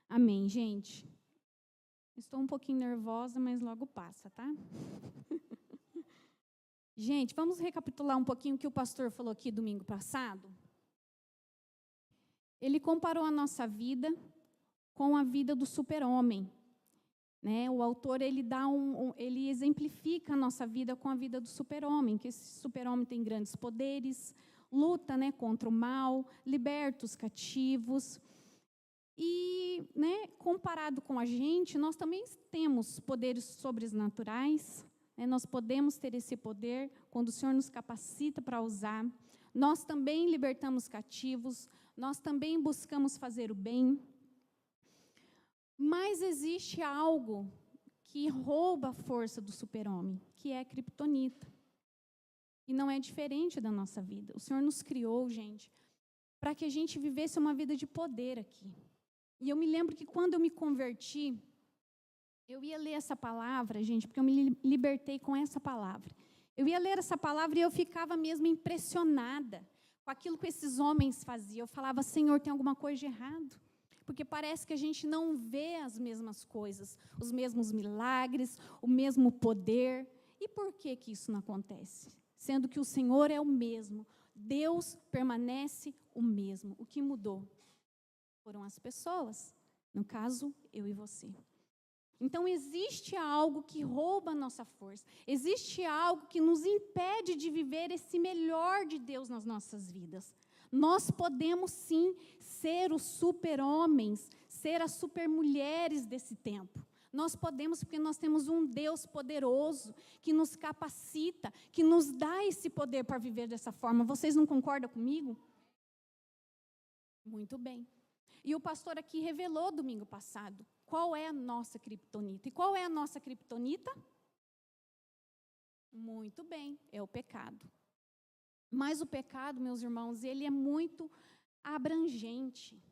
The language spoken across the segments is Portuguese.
Amém, gente. Estou um pouquinho nervosa, mas logo passa, tá? Gente, vamos recapitular um pouquinho o que o pastor falou aqui domingo passado? Ele comparou a nossa vida com a vida do super-homem. Né? O autor ele exemplifica a nossa vida com a vida do super-homem, que esse super-homem tem grandes poderes, luta, né, contra o mal, liberta os cativos. E, né, comparado com a gente, nós também temos poderes sobrenaturais, né? Nós podemos ter esse poder quando o Senhor nos capacita para usar. Nós também libertamos cativos, nós também buscamos fazer o bem. Mas existe algo que rouba a força do super-homem, que é a criptonita. E não é diferente da nossa vida. O Senhor nos criou, gente, para que a gente vivesse uma vida de poder aqui. E eu me lembro que quando eu me converti, eu ia ler essa palavra, gente, porque eu me libertei com essa palavra. Eu ia ler essa palavra e eu ficava mesmo impressionada com aquilo que esses homens faziam. Eu falava, Senhor, tem alguma coisa de errado? Porque parece que a gente não vê as mesmas coisas, os mesmos milagres, o mesmo poder. E por que que isso não acontece? Sendo que o Senhor é o mesmo, Deus permanece o mesmo. O que mudou foram as pessoas, no caso, eu e você. Então, existe algo que rouba a nossa força, existe algo que nos impede de viver esse melhor de Deus nas nossas vidas. Nós podemos, sim, ser os super-homens, ser as super-mulheres desse tempo. Nós podemos porque nós temos um Deus poderoso que nos capacita, que nos dá esse poder para viver dessa forma. Vocês não concordam comigo? Muito bem. E o pastor aqui revelou domingo passado qual é a nossa criptonita. E qual é a nossa criptonita? Muito bem, é o pecado. Mas o pecado, meus irmãos, ele é muito abrangente.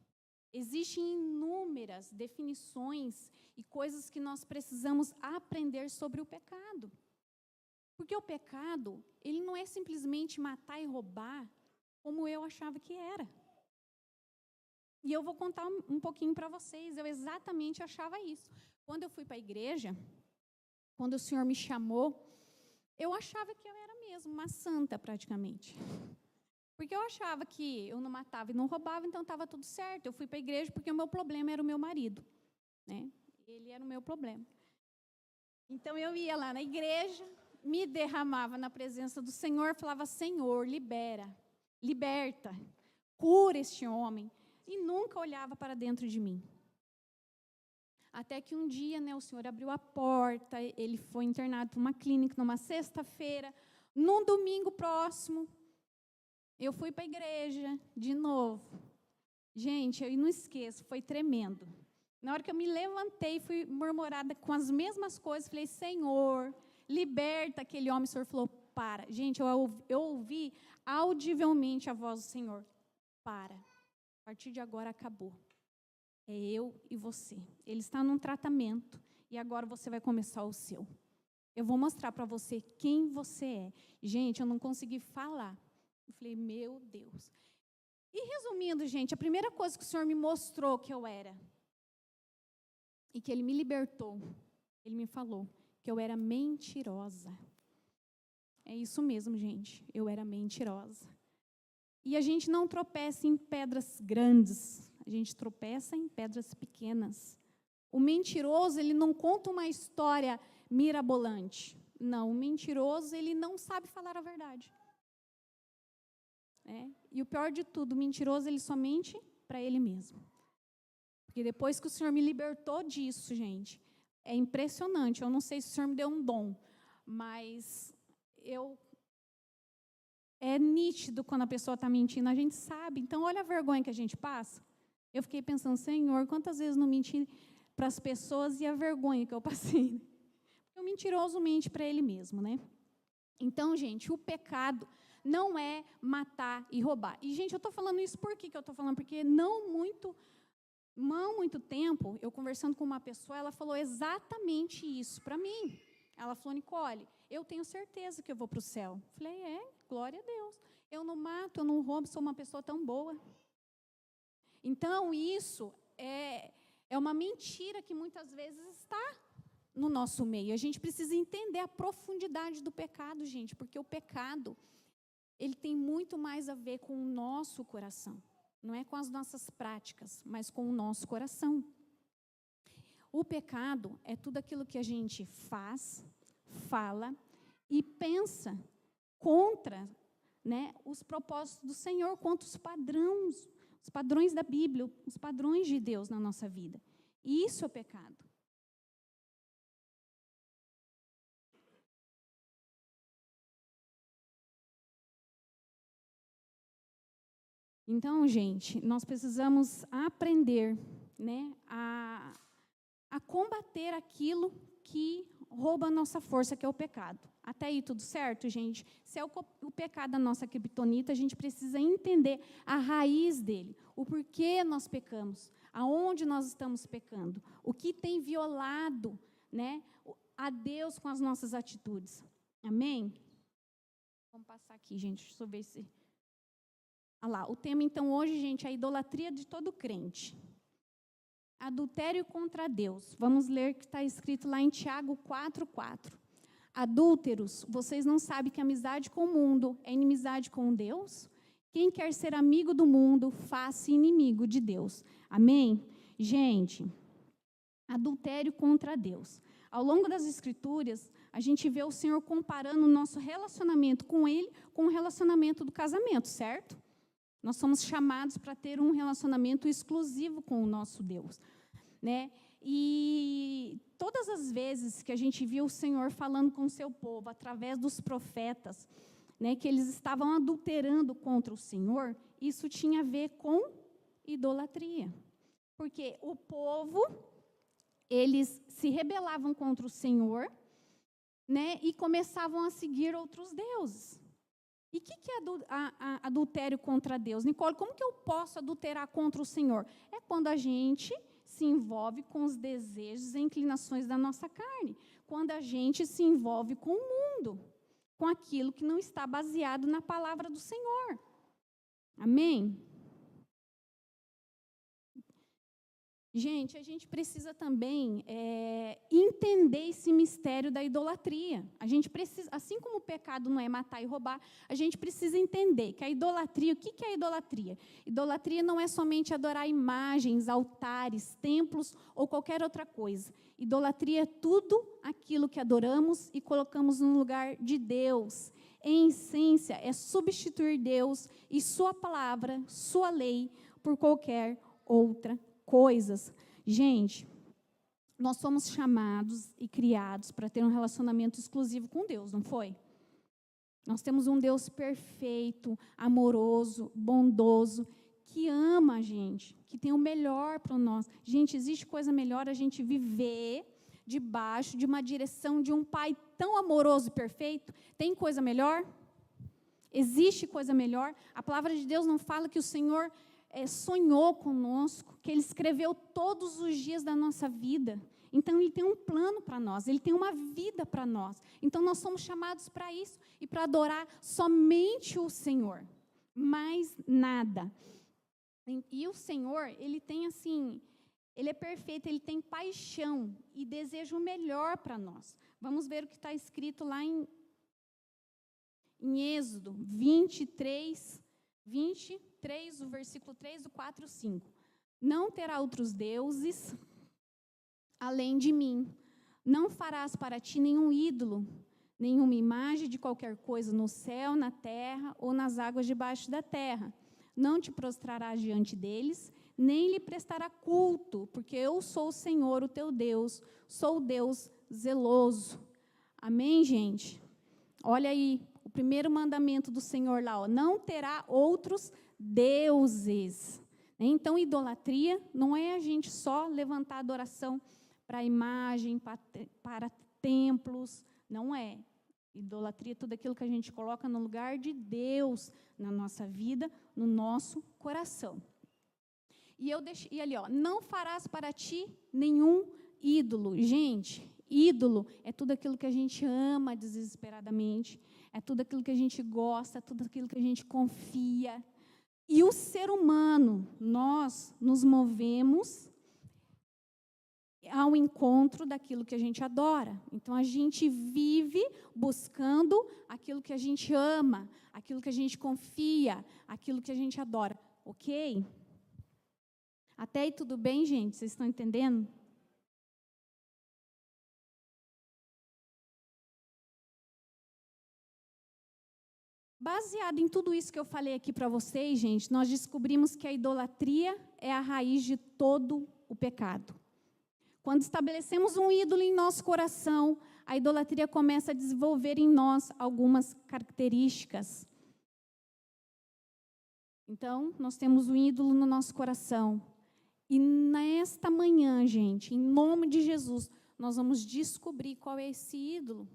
Existem inúmeras definições e coisas que nós precisamos aprender sobre o pecado. Porque o pecado, ele não é simplesmente matar e roubar, como eu achava que era. E eu vou contar um pouquinho para vocês, eu exatamente achava isso. Quando eu fui para a igreja, quando o Senhor me chamou, eu achava que eu era mesmo uma santa praticamente. Porque eu achava que eu não matava e não roubava, então estava tudo certo. Eu fui para a igreja porque o meu problema era o meu marido. Né? Ele era o meu problema. Então eu ia lá na igreja, me derramava na presença do Senhor, falava, Senhor, libera, liberta, cura este homem. E nunca olhava para dentro de mim. Até que um dia, né, o Senhor abriu a porta, ele foi internado para uma clínica numa sexta-feira. Num domingo próximo, eu fui para a igreja de novo. Gente, eu não esqueço, foi tremendo. Na hora que eu me levantei, fui murmurada com as mesmas coisas, falei, Senhor, liberta aquele homem. O Senhor falou, para. Gente, eu ouvi audivelmente a voz do Senhor, para. A partir de agora acabou. É eu e você. Ele está num tratamento e agora você vai começar o seu. Eu vou mostrar para você quem você é. Gente, eu não consegui falar. Eu falei, meu Deus. E resumindo, gente, a primeira coisa que o Senhor me mostrou que eu era e que Ele me libertou, Ele me falou que eu era mentirosa. É isso mesmo, gente. Eu era mentirosa. E a gente não tropeça em pedras grandes, a gente tropeça em pedras pequenas. O mentiroso, ele não conta uma história mirabolante. Não, o mentiroso, ele não sabe falar a verdade. E o pior de tudo, o mentiroso, ele só mente para ele mesmo. Porque depois que o Senhor me libertou disso, gente, é impressionante. Eu não sei se o Senhor me deu um dom, mas é nítido quando a pessoa está mentindo, a gente sabe. Então, olha a vergonha que a gente passa. Eu fiquei pensando, Senhor, quantas vezes não menti para as pessoas e a vergonha que eu passei. Porque o mentiroso mente para ele mesmo, né? Então, gente, o pecado não é matar e roubar. E, gente, eu estou falando isso por que eu estou falando? Porque não muito tempo, eu conversando com uma pessoa, ela falou exatamente isso para mim. Ela falou, Nicole, eu tenho certeza que eu vou para o céu. Eu falei, glória a Deus. Eu não mato, eu não roubo, sou uma pessoa tão boa. Então, isso é É uma mentira que muitas vezes está no nosso meio. A gente precisa entender a profundidade do pecado, gente, porque o pecado, ele tem muito mais a ver com o nosso coração. Não é com as nossas práticas, mas com o nosso coração. O pecado é tudo aquilo que a gente faz, fala e pensa contra, né, os propósitos do Senhor, contra os padrões da Bíblia, os padrões de Deus na nossa vida. E isso é o pecado. Então, gente, nós precisamos aprender, né, a combater aquilo que rouba a nossa força, que é o pecado. Até aí tudo certo, gente? Se é o pecado da nossa criptonita, a gente precisa entender a raiz dele, o porquê nós pecamos, aonde nós estamos pecando, o que tem violado, né, a Deus com as nossas atitudes. Amém? Vamos passar aqui, gente, deixa eu ver se... Olha lá, o tema, então, hoje, gente, é a idolatria de todo crente. Adultério contra Deus. Vamos ler o que está escrito lá em Tiago 4:4. Adúlteros, vocês não sabem que amizade com o mundo é inimizade com Deus? Quem quer ser amigo do mundo, faça inimigo de Deus. Amém? Gente, adultério contra Deus. Ao longo das Escrituras, a gente vê o Senhor comparando o nosso relacionamento com Ele com o relacionamento do casamento, certo? Nós somos chamados para ter um relacionamento exclusivo com o nosso Deus, né? E todas as vezes que a gente viu o Senhor falando com o seu povo, através dos profetas, né, que eles estavam adulterando contra o Senhor, isso tinha a ver com idolatria. Porque o povo, eles se rebelavam contra o Senhor, né, e começavam a seguir outros deuses. E o que é adultério contra Deus? Nicole, como que eu posso adulterar contra o Senhor? É quando a gente se envolve com os desejos e inclinações da nossa carne. Quando a gente se envolve com o mundo, com aquilo que não está baseado na palavra do Senhor. Amém? Gente, a gente precisa também entender esse mistério da idolatria. A gente precisa, assim como o pecado não é matar e roubar, a gente precisa entender que a idolatria, o que é a idolatria? Idolatria não é somente adorar imagens, altares, templos ou qualquer outra coisa. Idolatria é tudo aquilo que adoramos e colocamos no lugar de Deus. Em essência, é substituir Deus e sua palavra, sua lei, por qualquer outra coisas. Gente, nós somos chamados e criados para ter um relacionamento exclusivo com Deus, não foi? Nós temos um Deus perfeito, amoroso, bondoso, que ama a gente, que tem o melhor para nós. Gente, existe coisa melhor a gente viver debaixo de uma direção de um Pai tão amoroso e perfeito? Tem coisa melhor? Existe coisa melhor? A palavra de Deus não fala que o Senhor sonhou conosco, que Ele escreveu todos os dias da nossa vida. Então, Ele tem um plano para nós, Ele tem uma vida para nós. Então, nós somos chamados para isso e para adorar somente o Senhor, mais nada. E o Senhor, Ele tem assim, Ele é perfeito, Ele tem paixão e deseja o melhor para nós. Vamos ver o que está escrito lá em Êxodo 23, o versículo 3, o 4, 5. Não terá outros deuses além de mim. Não farás para ti nenhum ídolo, nenhuma imagem de qualquer coisa no céu, na terra ou nas águas debaixo da terra. Não te prostrarás diante deles, nem lhe prestará culto, porque eu sou o Senhor, o teu Deus, sou o Deus zeloso. Amém, gente? Olha aí, o primeiro mandamento do Senhor lá, ó, não terá outros deuses. Então, idolatria não é a gente só levantar adoração para imagem, para templos, não é. Idolatria é tudo aquilo que a gente coloca no lugar de Deus na nossa vida, no nosso coração. E ali, ó, não farás para ti nenhum ídolo. Gente, ídolo é tudo aquilo que a gente ama desesperadamente, é tudo aquilo que a gente gosta, é tudo aquilo que a gente confia. E o ser humano, nós nos movemos ao encontro daquilo que a gente adora. Então, a gente vive buscando aquilo que a gente ama, aquilo que a gente confia, aquilo que a gente adora. Ok? Até aí tudo bem, gente? Vocês estão entendendo? Baseado em tudo isso que eu falei aqui para vocês, gente, nós descobrimos que a idolatria é a raiz de todo o pecado. Quando estabelecemos um ídolo em nosso coração, a idolatria começa a desenvolver em nós algumas características. Então, nós temos um ídolo no nosso coração. E nesta manhã, gente, em nome de Jesus, nós vamos descobrir qual é esse ídolo.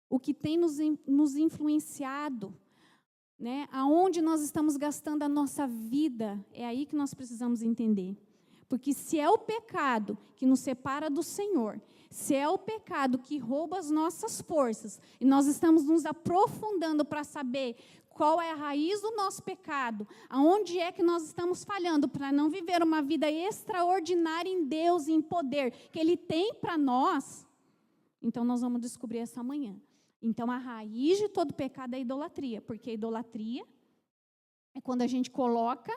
O que tem nos influenciado, né? Aonde nós estamos gastando a nossa vida, é aí que nós precisamos entender. Porque se é o pecado que nos separa do Senhor, se é o pecado que rouba as nossas forças, e nós estamos nos aprofundando para saber qual é a raiz do nosso pecado, aonde é que nós estamos falhando para não viver uma vida extraordinária em Deus e em poder que Ele tem para nós, então nós vamos descobrir essa manhã. Então, a raiz de todo pecado é a idolatria, porque a idolatria é quando a gente coloca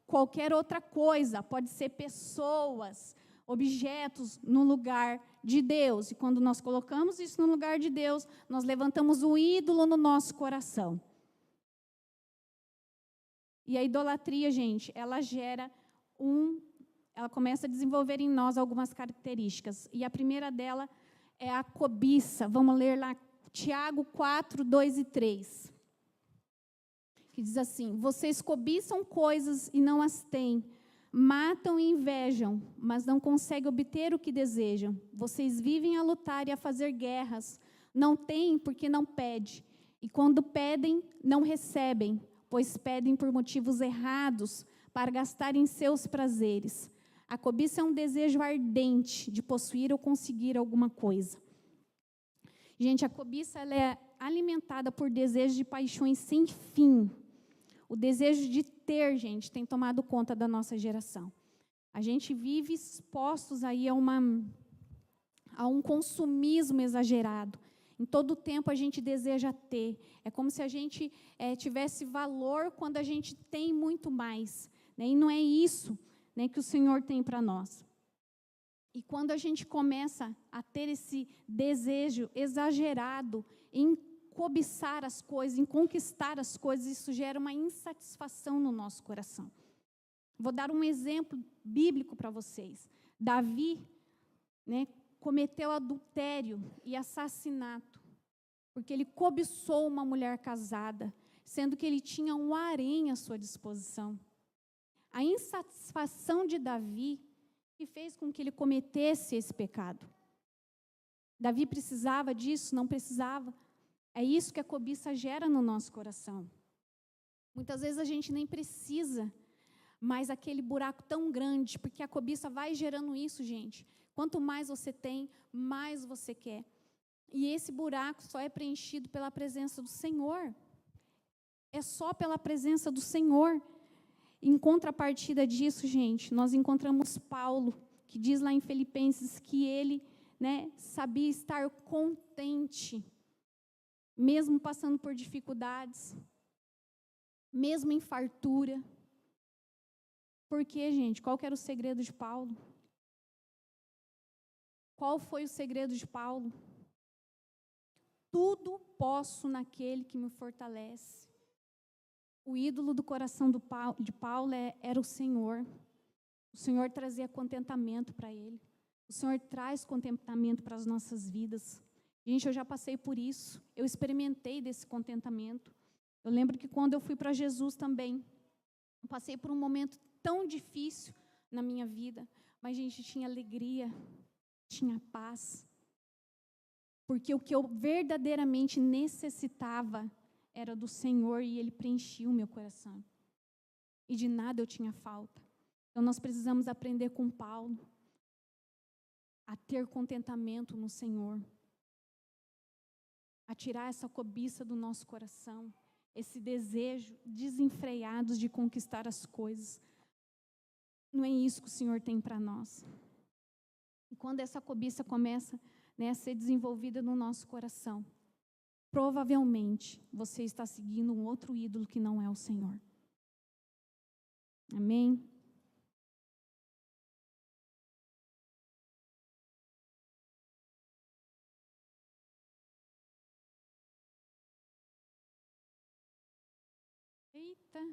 qualquer outra coisa, pode ser pessoas, objetos, no lugar de Deus. E quando nós colocamos isso no lugar de Deus, nós levantamos o ídolo no nosso coração. E a idolatria, gente, ela começa a desenvolver em nós algumas características. E a primeira dela é a cobiça. Vamos ler lá Tiago 4, 2 e 3. Que diz assim: vocês cobiçam coisas e não as têm, matam e invejam, mas não conseguem obter o que desejam. Vocês vivem a lutar e a fazer guerras, não têm porque não pedem, e quando pedem, não recebem, pois pedem por motivos errados, para gastarem seus prazeres. A cobiça é um desejo ardente de possuir ou conseguir alguma coisa. Gente, a cobiça ela é alimentada por desejos de paixões sem fim. O desejo de ter, gente, tem tomado conta da nossa geração. A gente vive expostos aí a um consumismo exagerado. Em todo o tempo a gente deseja ter. É como se a gente tivesse valor quando a gente tem muito mais. Né? E não é isso, né, que o Senhor tem para nós. E quando a gente começa a ter esse desejo exagerado em cobiçar as coisas, em conquistar as coisas, isso gera uma insatisfação no nosso coração. Vou dar um exemplo bíblico para vocês. Davi, né, cometeu adultério e assassinato, porque ele cobiçou uma mulher casada, sendo que ele tinha um harém à sua disposição. A insatisfação de Davi que fez com que ele cometesse esse pecado. Davi precisava disso? Não precisava. É isso que a cobiça gera no nosso coração. Muitas vezes a gente nem precisa, mas aquele buraco tão grande, porque a cobiça vai gerando isso, gente. Quanto mais você tem, mais você quer. E esse buraco só é preenchido pela presença do Senhor. É só pela presença do Senhor. Em contrapartida disso, gente, nós encontramos Paulo, que diz lá em Filipenses que ele, né, sabia estar contente, mesmo passando por dificuldades, mesmo em fartura. Por quê, gente? Qual que era o segredo de Paulo? Qual foi o segredo de Paulo? Tudo posso naquele que me fortalece. O ídolo do coração de Paulo era o Senhor. O Senhor trazia contentamento para ele. O Senhor traz contentamento para as nossas vidas. Gente, eu já passei por isso. Eu experimentei desse contentamento. Eu lembro que quando eu fui para Jesus também, eu passei por um momento tão difícil na minha vida. Mas, gente, tinha alegria, tinha paz. Porque o que eu verdadeiramente necessitava era do Senhor e Ele preenchia o meu coração. E de nada eu tinha falta. Então, nós precisamos aprender com Paulo a ter contentamento no Senhor. A tirar essa cobiça do nosso coração. Esse desejo desenfreado de conquistar as coisas. Não é isso que o Senhor tem para nós. E quando essa cobiça começa, né, a ser desenvolvida no nosso coração, provavelmente você está seguindo um outro ídolo que não é o Senhor. Amém? Eita.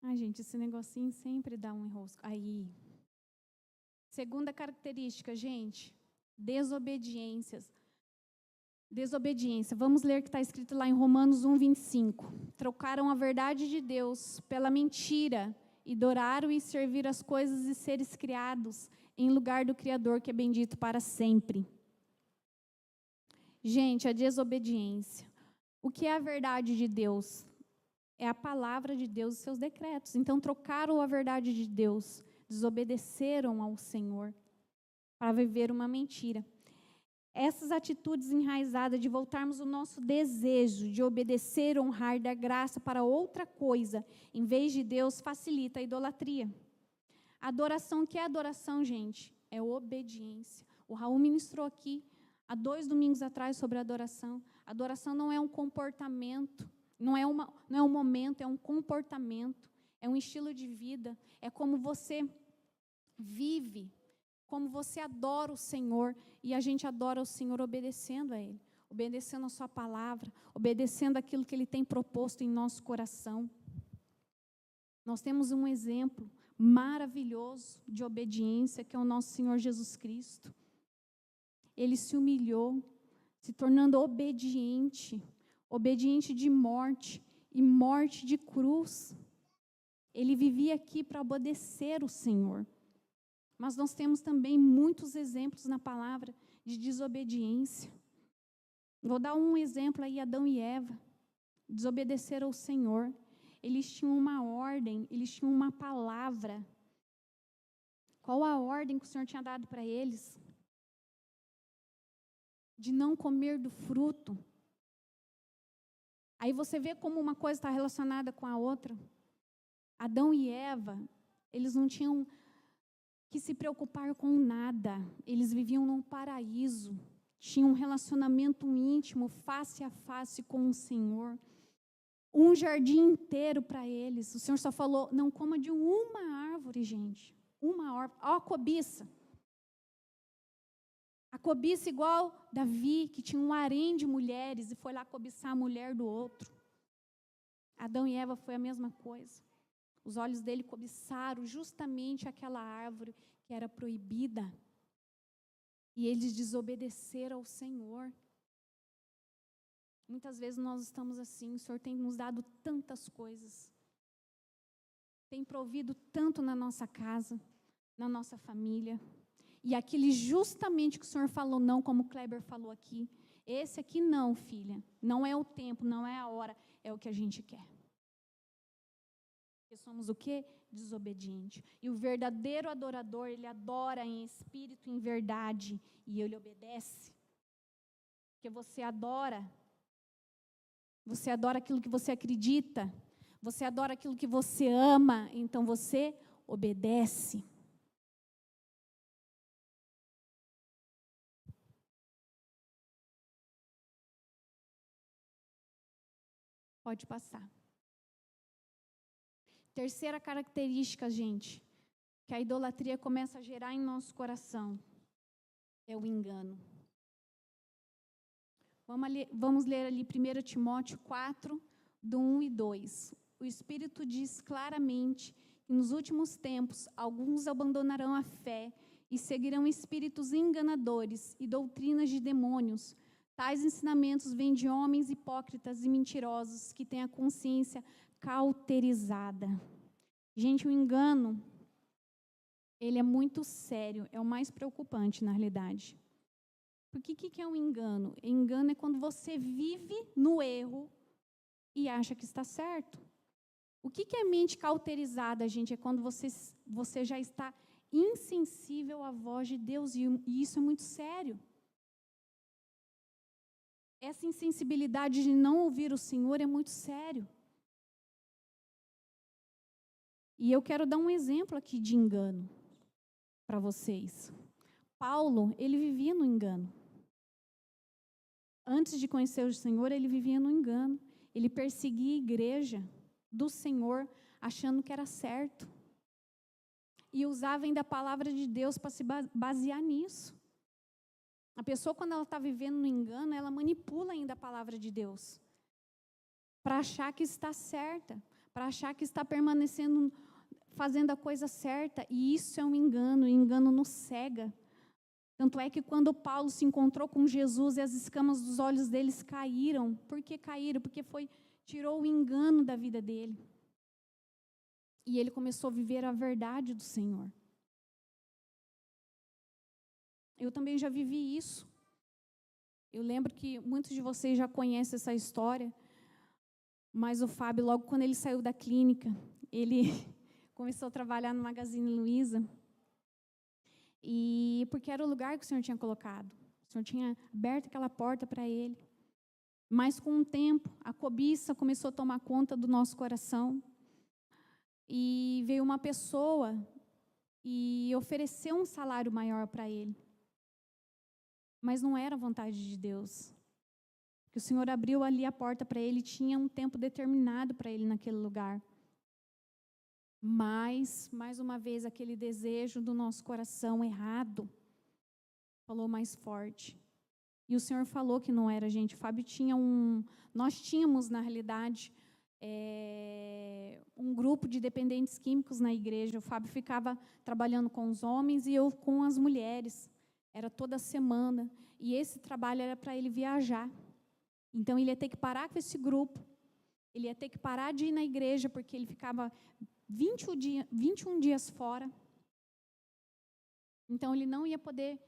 Ai, gente, esse negocinho sempre dá um enrosco. Aí. Segunda característica, gente, desobediências. Desobediência. Vamos ler o que está escrito lá em Romanos 1:25. Trocaram a verdade de Deus pela mentira e adoraram e serviram as coisas e seres criados em lugar do Criador, que é bendito para sempre. Gente, a desobediência. O que é a verdade de Deus? É a palavra de Deus e seus decretos. Então, trocaram a verdade de Deus, desobedeceram ao Senhor para viver uma mentira. Essas atitudes enraizadas de voltarmos o nosso desejo de obedecer, honrar, dar graça para outra coisa, em vez de Deus, facilita a idolatria. Adoração, o que é adoração, gente? É obediência. O Raul ministrou aqui, há 2 domingos atrás, sobre adoração. Adoração não é um comportamento, não é um momento, é um comportamento, é um estilo de vida, é como você vive, como você adora o Senhor, e a gente adora o Senhor obedecendo a Ele, obedecendo a sua palavra, obedecendo aquilo que Ele tem proposto em nosso coração. Nós temos um exemplo maravilhoso de obediência, que é o nosso Senhor Jesus Cristo. Ele se humilhou, se tornando obediente, obediente de morte e morte de cruz. Ele vivia aqui para obedecer o Senhor. Mas nós temos também muitos exemplos na palavra de desobediência. Vou dar um exemplo aí, Adão e Eva, desobedeceram ao Senhor. Eles tinham uma ordem, eles tinham uma palavra. Qual a ordem que o Senhor tinha dado para eles? De não comer do fruto. Aí você vê como uma coisa está relacionada com a outra. Adão e Eva, eles não tinham que se preocupar com nada. Eles viviam num paraíso. Tinham um relacionamento íntimo, face a face com o Senhor. Um jardim inteiro para eles. O Senhor só falou, não coma de uma árvore, gente. Uma árvore. Ó, a cobiça. A cobiça igual Davi, que tinha um harém de mulheres e foi lá cobiçar a mulher do outro. Adão e Eva foi a mesma coisa. Os olhos dele cobiçaram justamente aquela árvore que era proibida. E eles desobedeceram ao Senhor. Muitas vezes nós estamos assim, o Senhor tem nos dado tantas coisas. Tem provido tanto na nossa casa, na nossa família. E aquele justamente que o Senhor falou não, como o Kleber falou aqui. Esse aqui não, filha. Não é o tempo, não é a hora, é o que a gente quer. Porque somos o quê? Desobediente. E o verdadeiro adorador, ele adora em espírito e em verdade. E ele obedece. Porque você adora aquilo que você acredita. Você adora aquilo que você ama. Então você obedece. Pode passar. Terceira característica, gente, que a idolatria começa a gerar em nosso coração, é o engano. Vamos ler ali 1 Timóteo 4, do 1 e 2. O Espírito diz claramente que nos últimos tempos alguns abandonarão a fé e seguirão espíritos enganadores e doutrinas de demônios. Tais ensinamentos vêm de homens hipócritas e mentirosos que têm a consciência cauterizada. Gente, o engano, ele é muito sério, é o mais preocupante na realidade. Porque o que é um engano? Engano é quando você vive no erro e acha que está certo. O que é mente cauterizada, gente? É quando você já está insensível à voz de Deus, e isso é muito sério. essa insensibilidade de não ouvir o Senhor é muito sério. E eu quero dar um exemplo aqui de engano para vocês. Paulo, ele vivia no engano. Antes de conhecer o Senhor, ele vivia no engano. Ele perseguia a igreja do Senhor, achando que era certo. E usava ainda a palavra de Deus para se basear nisso. A pessoa, quando ela está vivendo no engano, ela manipula ainda a palavra de Deus. Para achar que está certa. Para achar que está permanecendo, fazendo a coisa certa. E isso é um engano. O engano nos cega. Tanto é que quando Paulo se encontrou com Jesus e as escamas dos olhos deles caíram. Por que caíram? Porque tirou o engano da vida dele. E ele começou a viver a verdade do Senhor. Eu também já vivi isso. Eu lembro que muitos de vocês já conhecem essa história. Mas o Fábio, logo quando ele saiu da clínica, ele começou a trabalhar no Magazine Luiza. E porque era o lugar que o Senhor tinha colocado. O Senhor tinha aberto aquela porta para ele. Mas com o tempo, a cobiça começou a tomar conta do nosso coração. E veio uma pessoa e ofereceu um salário maior para ele. Mas não era a vontade de Deus. Porque o Senhor abriu ali a porta para ele, tinha um tempo determinado para ele naquele lugar. Mas, mais uma vez, aquele desejo do nosso coração errado falou mais forte. E o Senhor falou que não era, gente. O Fábio tinha nós tínhamos, na realidade, um grupo de dependentes químicos na igreja. O Fábio ficava trabalhando com os homens e eu com as mulheres. Era toda semana. E esse trabalho era para ele viajar. Então, ele ia ter que parar com esse grupo. Ele ia ter que parar de ir na igreja, porque ele ficava 21 dias fora. Então, ele não ia poder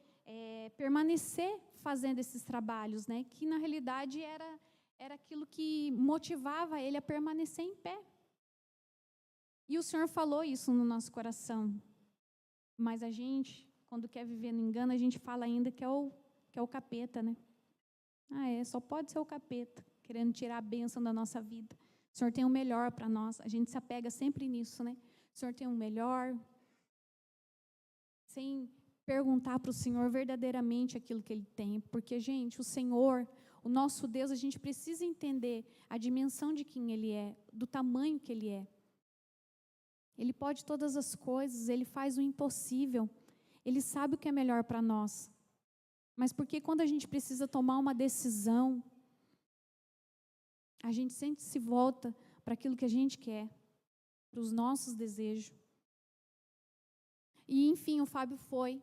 permanecer fazendo esses trabalhos, né? Que, na realidade, era aquilo que motivava ele a permanecer em pé. E o Senhor falou isso no nosso coração. Mas a gente, quando quer viver no engano, a gente fala ainda que é o capeta, né? Só pode ser o capeta, querendo tirar a bênção da nossa vida. O Senhor tem o melhor para nós. A gente se apega sempre nisso, né? O Senhor tem o melhor. Sem perguntar para o Senhor verdadeiramente aquilo que Ele tem. Porque, gente, o Senhor, o nosso Deus, a gente precisa entender a dimensão de quem Ele é, do tamanho que Ele é. Ele pode todas as coisas, Ele faz o impossível. Ele sabe o que é melhor para nós. Mas porque quando a gente precisa tomar uma decisão, a gente sempre se volta para aquilo que a gente quer, para os nossos desejos. E, enfim, o Fábio foi.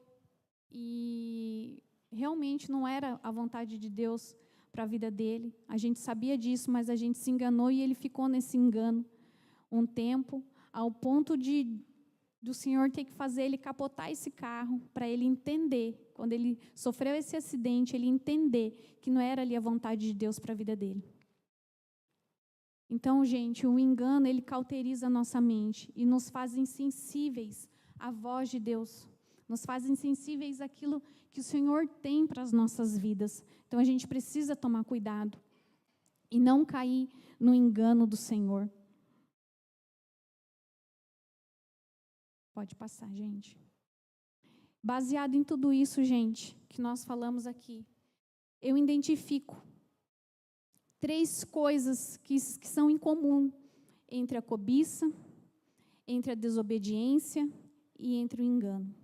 E realmente não era a vontade de Deus para a vida dele. A gente sabia disso, mas a gente se enganou e ele ficou nesse engano um tempo, ao ponto do Senhor ter que fazer ele capotar esse carro para ele entender, quando ele sofreu esse acidente, ele entender que não era ali a vontade de Deus para a vida dele. Então, gente, o engano, ele cauteriza a nossa mente e nos faz insensíveis à voz de Deus. Nos faz insensíveis àquilo que o Senhor tem para as nossas vidas. Então, a gente precisa tomar cuidado e não cair no engano do Senhor. Pode passar, gente. Baseado em tudo isso, gente, que nós falamos aqui, eu identifico 3 coisas que são em comum entre a cobiça, entre a desobediência e entre o engano.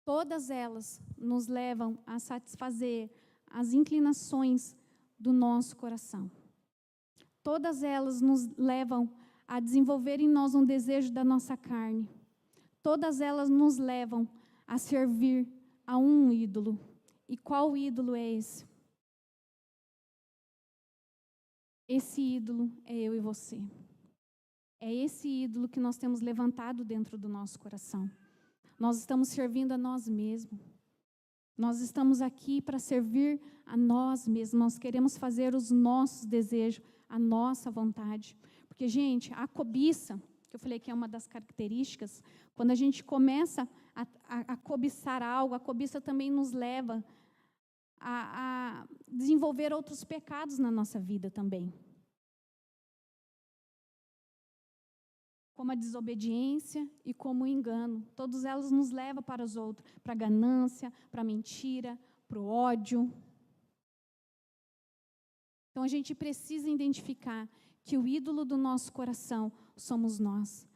Todas elas nos levam a satisfazer as inclinações do nosso coração. Todas elas nos levam a desenvolver em nós um desejo da nossa carne. Todas elas nos levam a servir a um ídolo. E qual ídolo é esse? Esse ídolo é eu e você. É esse ídolo que nós temos levantado dentro do nosso coração. Nós estamos servindo a nós mesmos. Nós estamos aqui para servir a nós mesmos. Nós queremos fazer os nossos desejos, a nossa vontade. Porque, gente, a cobiça, que eu falei que é uma das características, quando a gente começa a cobiçar algo, a cobiça também nos leva a desenvolver outros pecados na nossa vida também. Como a desobediência e como o engano. Todos elas nos levam para os outros, para a ganância, para a mentira, para o ódio. Então, a gente precisa identificar que o ídolo do nosso coração somos nós.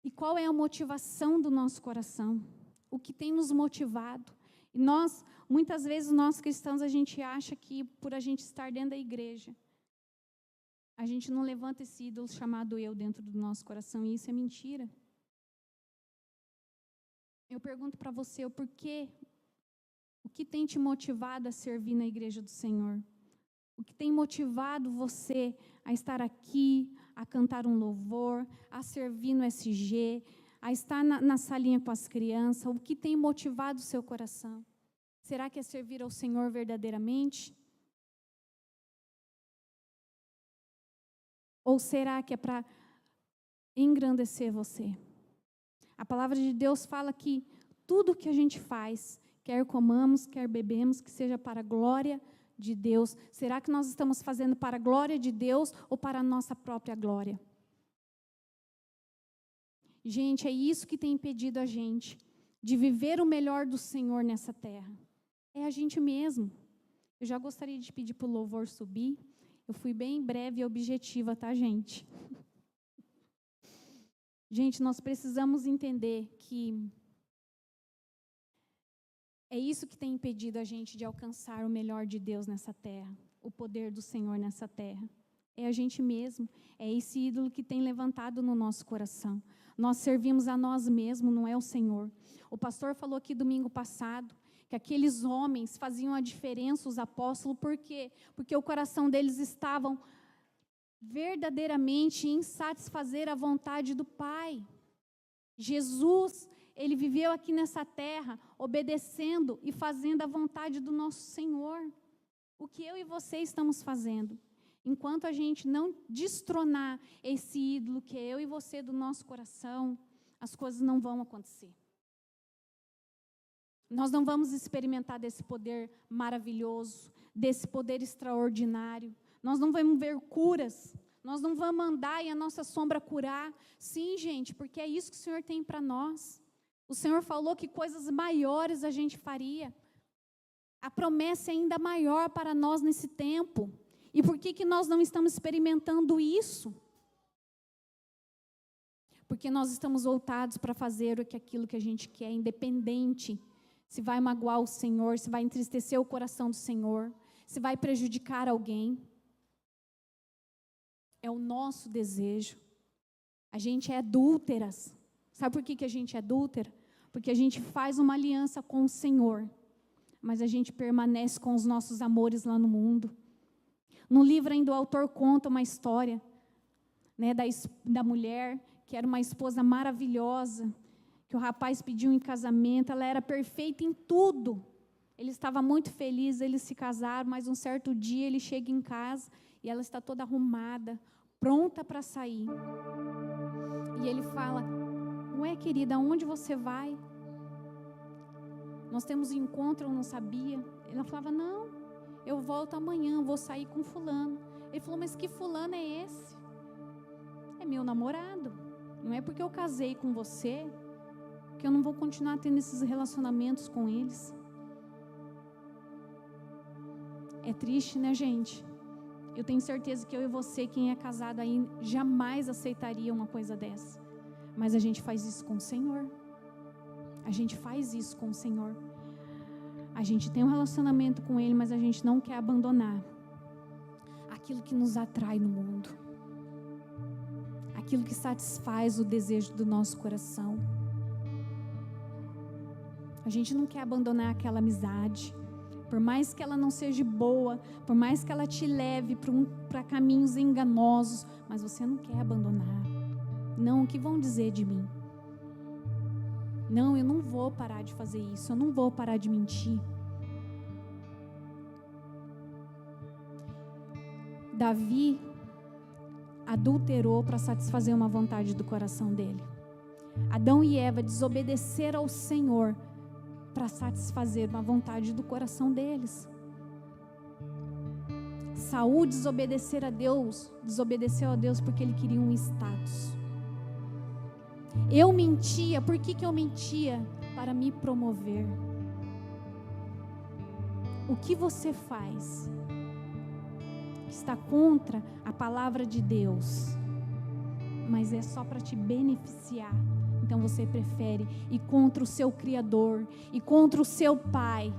E qual é a motivação do nosso coração? O que tem nos motivado? E nós, muitas vezes, nós cristãos, a gente acha que por a gente estar dentro da igreja, a gente não levanta esse ídolo chamado eu dentro do nosso coração, e isso é mentira. Eu pergunto para você, o porquê? O que tem te motivado a servir na igreja do Senhor? O que tem motivado você a estar aqui, a cantar um louvor, a servir no SG, a estar na salinha com as crianças? O que tem motivado o seu coração? Será que é servir ao Senhor verdadeiramente? Ou será que é para engrandecer você? A palavra de Deus fala que tudo que a gente faz, quer comamos, quer bebemos, que seja para a glória de Deus. Será que nós estamos fazendo para a glória de Deus ou para a nossa própria glória? Gente, é isso que tem impedido a gente de viver o melhor do Senhor nessa terra. É a gente mesmo. Eu já gostaria de pedir para o louvor subir. Eu fui bem breve e objetiva, tá, gente? Gente, nós precisamos entender que é isso que tem impedido a gente de alcançar o melhor de Deus nessa terra, o poder do Senhor nessa terra. É a gente mesmo, é esse ídolo que tem levantado no nosso coração. Nós servimos a nós mesmos, não é o Senhor. O pastor falou aqui domingo passado que aqueles homens faziam a diferença, os apóstolos, por quê? Porque o coração deles estavam verdadeiramente em satisfazer a vontade do Pai. Jesus, ele viveu aqui nessa terra, obedecendo e fazendo a vontade do nosso Senhor. O que eu e você estamos fazendo? Enquanto a gente não destronar esse ídolo que é eu e você do nosso coração, as coisas não vão acontecer. Nós não vamos experimentar desse poder maravilhoso, desse poder extraordinário. Nós não vamos ver curas. Nós não vamos andar e a nossa sombra curar. Sim, gente, porque é isso que o Senhor tem para nós. O Senhor falou que coisas maiores a gente faria. A promessa é ainda maior para nós nesse tempo. E por que nós não estamos experimentando isso? Porque nós estamos voltados para fazer aquilo que a gente quer, independente se vai magoar o Senhor, se vai entristecer o coração do Senhor, se vai prejudicar alguém. É o nosso desejo. A gente é adúlteras. Sabe por que a gente é adúltera? Porque a gente faz uma aliança com o Senhor, mas a gente permanece com os nossos amores lá no mundo. No livro ainda o autor conta uma história, né, da mulher, que era uma esposa maravilhosa, que o rapaz pediu em casamento, ela era perfeita em tudo. Ele estava muito feliz, eles se casaram, mas um certo dia ele chega em casa e ela está toda arrumada, pronta para sair. E ele fala: ué, querida, aonde você vai? Nós temos um encontro, eu não sabia. Ela falava: não, eu volto amanhã, vou sair com fulano. Ele falou: mas que fulano é esse? É meu namorado. Não é porque eu casei com você que eu não vou continuar tendo esses relacionamentos com eles. É triste, né, gente? Eu tenho certeza que eu e você, quem é casado aí, jamais aceitaria uma coisa dessa. Mas a gente faz isso com o Senhor. A gente faz isso com o Senhor. A gente tem um relacionamento com Ele, mas a gente não quer abandonar aquilo que nos atrai no mundo. Aquilo que satisfaz o desejo do nosso coração. A gente não quer abandonar aquela amizade. Por mais que ela não seja boa, por mais que ela te leve para caminhos enganosos, mas você não quer abandonar. Não, o que vão dizer de mim? Não, eu não vou parar de fazer isso, eu não vou parar de mentir. Davi adulterou para satisfazer uma vontade do coração dele. Adão e Eva desobedeceram ao Senhor para satisfazer uma vontade do coração deles. Saul desobedeceu a Deus porque ele queria um status. Eu mentia, por que eu mentia? Para me promover. O que você faz que está contra a palavra de Deus, mas é só para te beneficiar? Então você prefere ir contra o seu Criador e contra o seu Pai,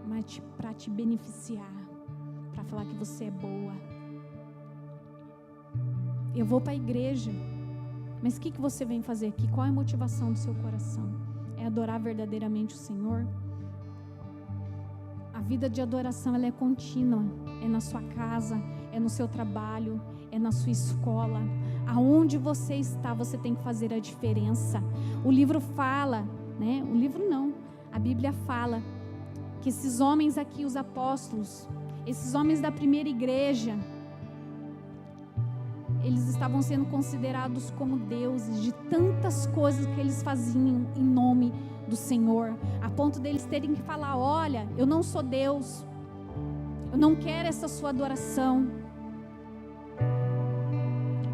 mas para te beneficiar, para falar que você é boa. Eu vou para a igreja, mas o que você vem fazer aqui? Qual é a motivação do seu coração? É adorar verdadeiramente o Senhor? A vida de adoração, ela é contínua. É na sua casa, é no seu trabalho, é na sua escola. Aonde você está, você tem que fazer a diferença. O livro fala, né? O livro não, a Bíblia fala que esses homens aqui, os apóstolos, esses homens da primeira igreja, eles estavam sendo considerados como deuses de tantas coisas que eles faziam em nome do Senhor, a ponto deles terem que falar: olha, eu não sou Deus, eu não quero essa sua adoração.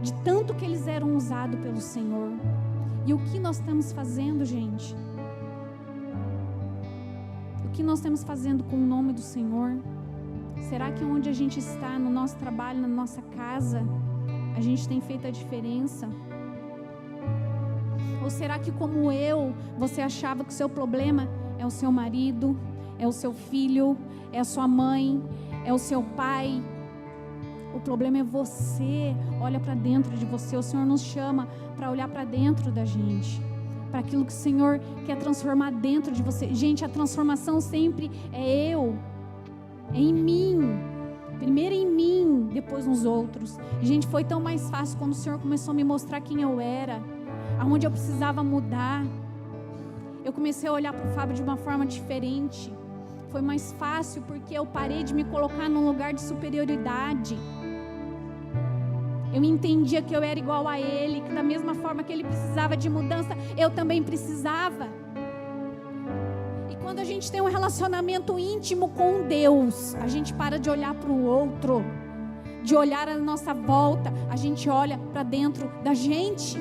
De tanto que eles eram usados pelo Senhor. E o que nós estamos fazendo, gente? O que nós estamos fazendo com o nome do Senhor? Será que onde a gente está, no nosso trabalho, na nossa casa, a gente tem feito a diferença? Ou será que, como você achava que o seu problema é o seu marido, é o seu filho, é a sua mãe, é o seu pai? O problema é você. Olha para dentro de você. O Senhor nos chama para olhar para dentro da gente, para aquilo que o Senhor quer transformar dentro de você. Gente, a transformação sempre é em mim. Primeiro em mim, depois nos outros. Gente, foi tão mais fácil quando o Senhor começou a me mostrar quem eu era, aonde eu precisava mudar. Eu comecei a olhar para o Fábio de uma forma diferente. Foi mais fácil porque eu parei de me colocar num lugar de superioridade. Eu entendia que eu era igual a ele, que da mesma forma que ele precisava de mudança, eu também precisava. E quando a gente tem um relacionamento íntimo com Deus, a gente para de olhar para o outro, de olhar à nossa volta, a gente olha para dentro da gente.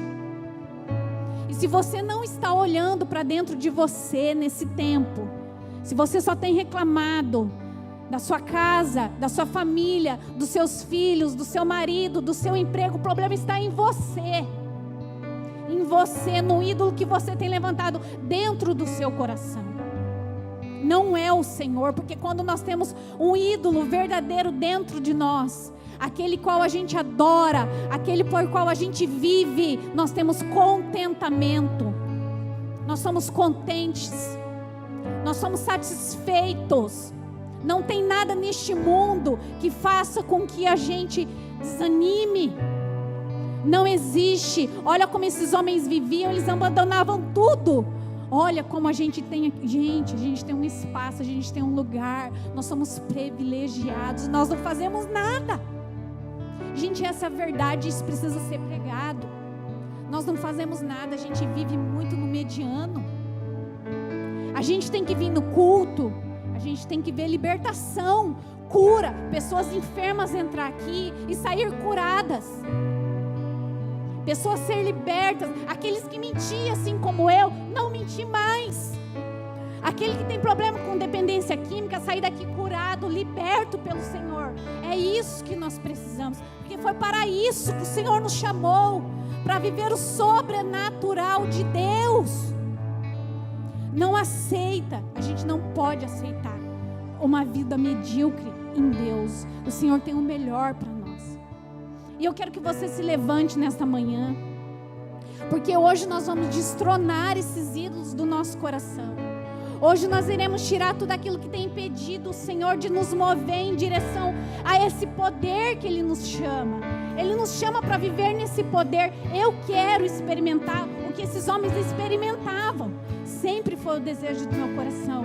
E se você não está olhando para dentro de você nesse tempo, se você só tem reclamado da sua casa, da sua família, dos seus filhos, do seu marido, do seu emprego, o problema está em você. Em você, no ídolo que você tem levantado dentro do seu coração. Não é o Senhor, porque quando nós temos um ídolo verdadeiro dentro de nós, aquele qual a gente adora, aquele por qual a gente vive, nós temos contentamento. Nós somos contentes. Nós somos satisfeitos. Não tem nada neste mundo que faça com que a gente desanime. Não existe. Olha como esses homens viviam, eles abandonavam tudo. Olha como a gente tem aqui. Gente, a gente tem um espaço, a gente tem um lugar. Nós somos privilegiados, nós não fazemos nada. Gente, essa é a verdade, isso precisa ser pregado. Nós não fazemos nada, a gente vive muito no mediano. A gente tem que vir no culto, a gente tem que ver libertação, cura, pessoas enfermas entrar aqui e sair curadas. Pessoas ser libertas, aqueles que mentiam assim como eu, não mentir mais. Aquele que tem problema com dependência química, sair daqui curado, liberto pelo Senhor. É isso que nós precisamos, porque foi para isso que o Senhor nos chamou, para viver o sobrenatural de Deus. Não aceita, a gente não pode aceitar uma vida medíocre em Deus. O Senhor tem o melhor para nós. E eu quero que você se levante nesta manhã, porque hoje nós vamos destronar esses ídolos do nosso coração. Hoje nós iremos tirar tudo aquilo que tem impedido o Senhor de nos mover em direção a esse poder que Ele nos chama. Ele nos chama para viver nesse poder. Eu quero experimentar o que esses homens experimentavam. Sempre foi o desejo do meu coração.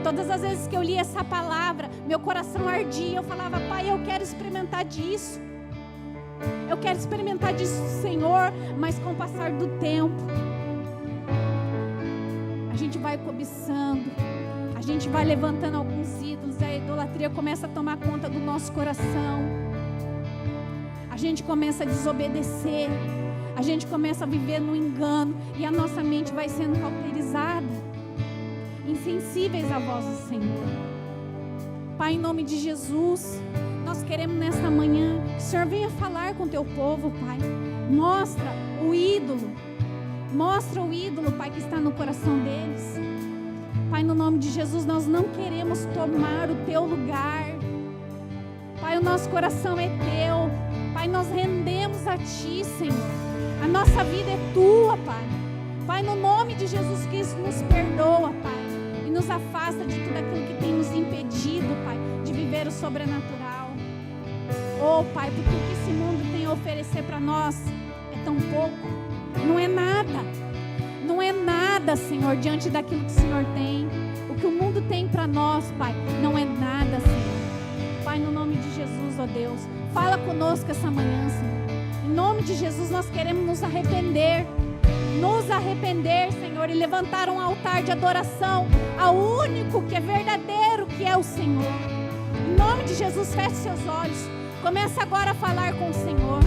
Todas as vezes que eu li essa palavra, meu coração ardia. Eu falava: Pai, eu quero experimentar disso. Eu quero experimentar disso, Senhor. Mas com o passar do tempo, a gente vai cobiçando, a A gente vai levantando alguns ídolos, a idolatria começa a tomar conta do nosso coração. A gente começa a desobedecer, a gente começa a viver no engano e a nossa mente vai sendo cauterizada, insensíveis à voz do Senhor. Pai, em nome de Jesus, nós queremos nesta manhã que o Senhor venha falar com o teu povo, Pai. Mostra o ídolo, Pai, que está no coração deles. Pai, no nome de Jesus, nós não queremos tomar o teu lugar. Pai, o nosso coração é teu. Pai, nós rendemos a ti, Senhor. A nossa vida é tua, Pai. Pai, no nome de Jesus Cristo, nos perdoa, Pai. E nos afasta de tudo aquilo que tem nos impedido, Pai, de viver o sobrenatural. Oh, Pai, porque o que esse mundo tem a oferecer para nós é tão pouco. Não é nada. Não é nada, Senhor, diante daquilo que o Senhor tem. O que o mundo tem para nós, Pai, não é nada, Senhor. Pai, no nome de Jesus, ó Deus, fala conosco essa manhã, Senhor. Em nome de Jesus, nós queremos nos arrepender, Senhor, e levantar um altar de adoração ao único que é verdadeiro, que é o Senhor. Em nome de Jesus, feche seus olhos. Começa agora a falar com o Senhor.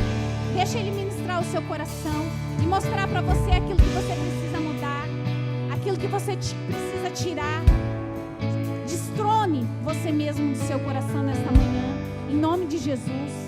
Deixa Ele ministrar o seu coração e mostrar para você aquilo que você precisa mudar, aquilo que você precisa tirar. Destrone você mesmo do seu coração nesta manhã, em nome de Jesus.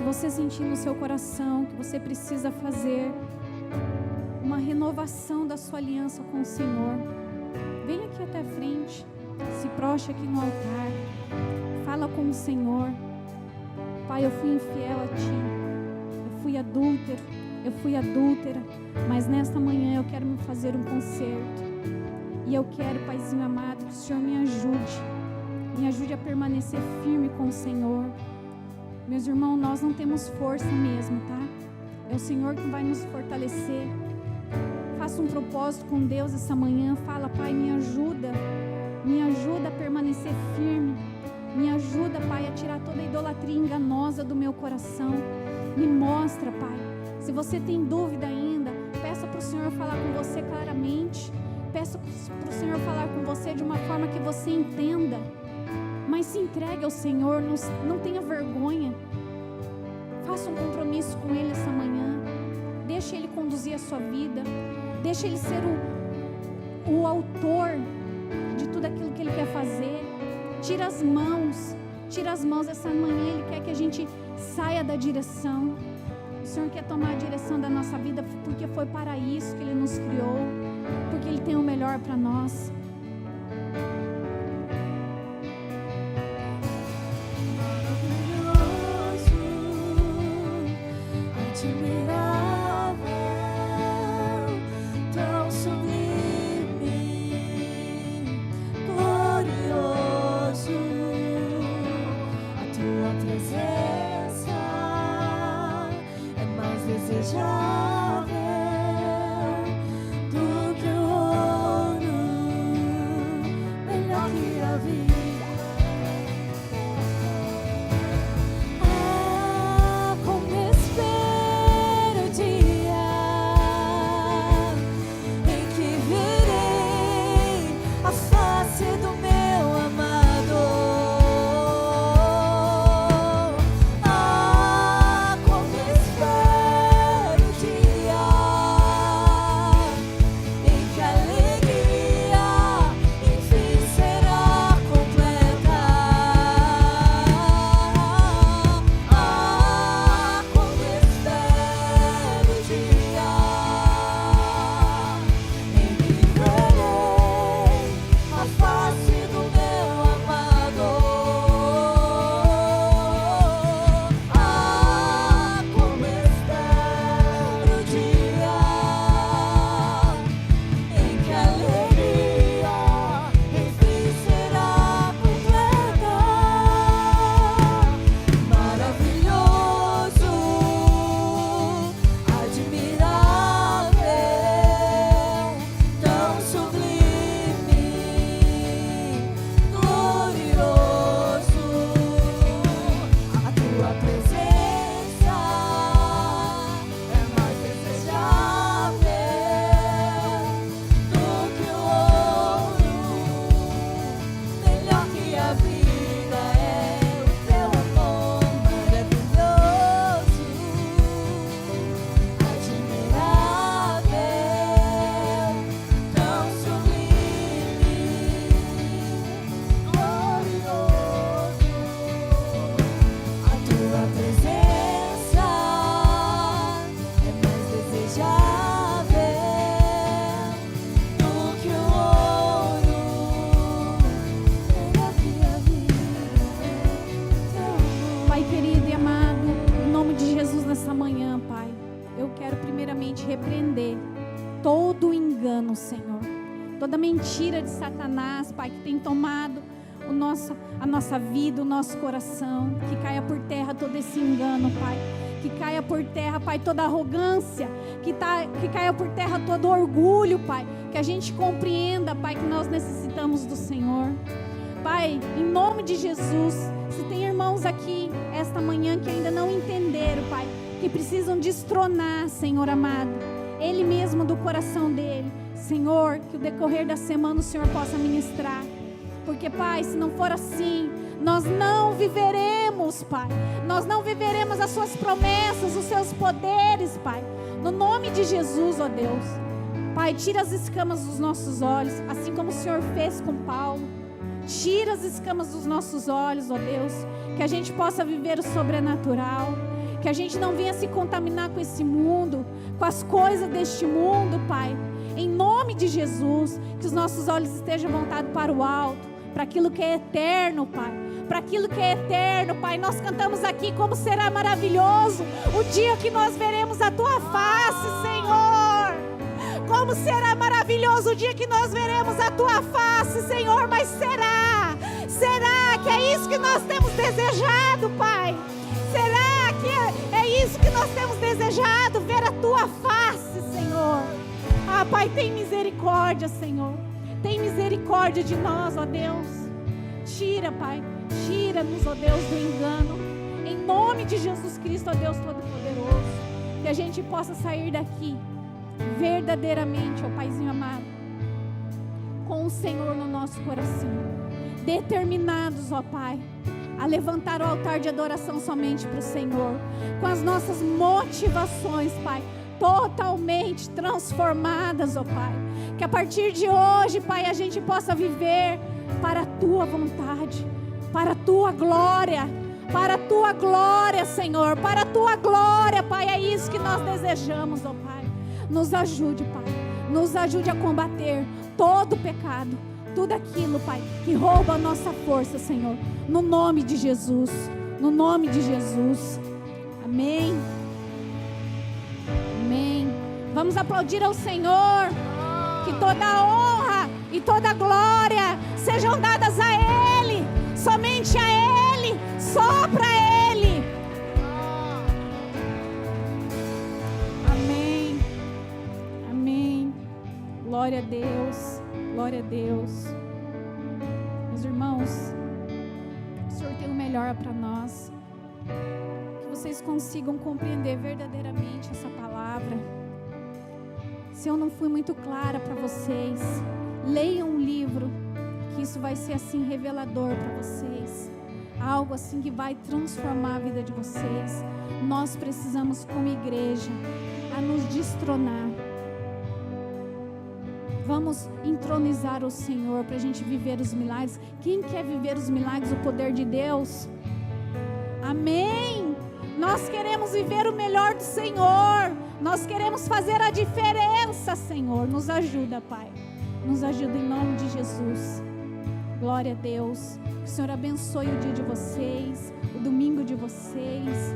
Se você sentir no seu coração que você precisa fazer uma renovação da sua aliança com o Senhor, vem aqui até a frente, se prostre aqui no altar, fala com o Senhor. Pai, eu fui infiel a Ti, eu fui adúltera, mas nesta manhã eu quero me fazer um conserto. E eu quero, Paizinho amado, que o Senhor me ajude a permanecer firme com o Senhor. Meus irmãos, nós não temos força mesmo, tá? É o Senhor que vai nos fortalecer. Faça um propósito com Deus essa manhã. Fala: Pai, me ajuda a permanecer firme. Me ajuda, Pai, a tirar toda a idolatria enganosa do meu coração. Me mostra, Pai. Se você tem dúvida ainda, peça para o Senhor falar com você claramente. Peça para o Senhor falar com você de uma forma que você entenda. Mas se entregue ao Senhor, não tenha vergonha. Faça um compromisso com Ele essa manhã. Deixe Ele conduzir a sua vida. Deixe Ele ser o autor de tudo aquilo que Ele quer fazer. Tira as mãos essa manhã. Ele quer que a gente saia da direção. O Senhor quer tomar a direção da nossa vida, porque foi para isso que Ele nos criou, porque Ele tem o melhor para nós. Repreender todo o engano, Senhor, toda mentira de Satanás, Pai, que tem tomado a nossa vida, o nosso coração. Que caia por terra todo esse engano, Pai. Que caia por terra, Pai, toda arrogância. Que caia por terra todo orgulho, Pai. Que a gente compreenda, Pai, que nós necessitamos do Senhor. Pai, em nome de Jesus, se tem irmãos aqui esta manhã que ainda não entenderam, Pai, que precisam destronar, Senhor amado, Ele mesmo do coração dele, Senhor, que o decorrer da semana o Senhor possa ministrar. Porque, Pai, se não for assim, nós não viveremos, Pai. Nós não viveremos as suas promessas, os seus poderes, Pai. No nome de Jesus, ó Deus. Pai, tira as escamas dos nossos olhos, assim como o Senhor fez com Paulo. Tira as escamas dos nossos olhos, ó Deus. Que a gente possa viver o sobrenatural. Que a gente não venha se contaminar com esse mundo, com as coisas deste mundo, Pai. Em nome de Jesus, que os nossos olhos estejam voltados para o alto, para aquilo que é eterno, Pai. Para aquilo que é eterno, Pai. Nós cantamos aqui como será maravilhoso o dia que nós veremos a Tua face, Senhor. Como será maravilhoso o dia que nós veremos a Tua face, Senhor. Mas será que é isso que nós temos desejado, Pai? Será que é isso que nós temos desejado? Ver a Tua face, Senhor. Ah, Pai, tem misericórdia, Senhor. Tem misericórdia de nós, ó Deus. Tira, Pai. Tira-nos, ó Deus, do engano. Em nome de Jesus Cristo, ó Deus Todo-Poderoso. Que a gente possa sair daqui verdadeiramente, ó Paizinho amado, com o Senhor no nosso coração. Determinados, ó Pai, a levantar o altar de adoração somente para o Senhor. Com as nossas motivações, Pai, totalmente transformadas, ó Pai. Que a partir de hoje, Pai, a gente possa viver para a Tua vontade, para a Tua glória, para a Tua glória, Senhor, para a Tua glória, Pai. É isso que nós desejamos, ó Pai. Nos ajude, Pai. Nos ajude a combater todo o pecado, tudo aquilo, Pai, que rouba a nossa força, Senhor. No nome de Jesus. No nome de Jesus. Amém. Amém. Vamos aplaudir ao Senhor. Que toda a honra e toda a glória sejam dadas a Ele. Somente a Ele. Só para Ele. Amém. Amém. Glória a Deus. Glória a Deus. Meus irmãos, o Senhor tem o melhor para nós. Que vocês consigam compreender verdadeiramente essa palavra. Se eu não fui muito clara para vocês, leiam um livro, que isso vai ser assim revelador para vocês. Algo assim que vai transformar a vida de vocês. Nós precisamos, como igreja, a nos destronar. Vamos entronizar o Senhor para a gente viver os milagres. Quem quer viver os milagres, o poder de Deus? Amém. Nós queremos viver o melhor do Senhor. Nós queremos fazer a diferença, Senhor. Nos ajuda, Pai. Nos ajuda em nome de Jesus. Glória a Deus. Que o Senhor abençoe o dia de vocês, o domingo de vocês.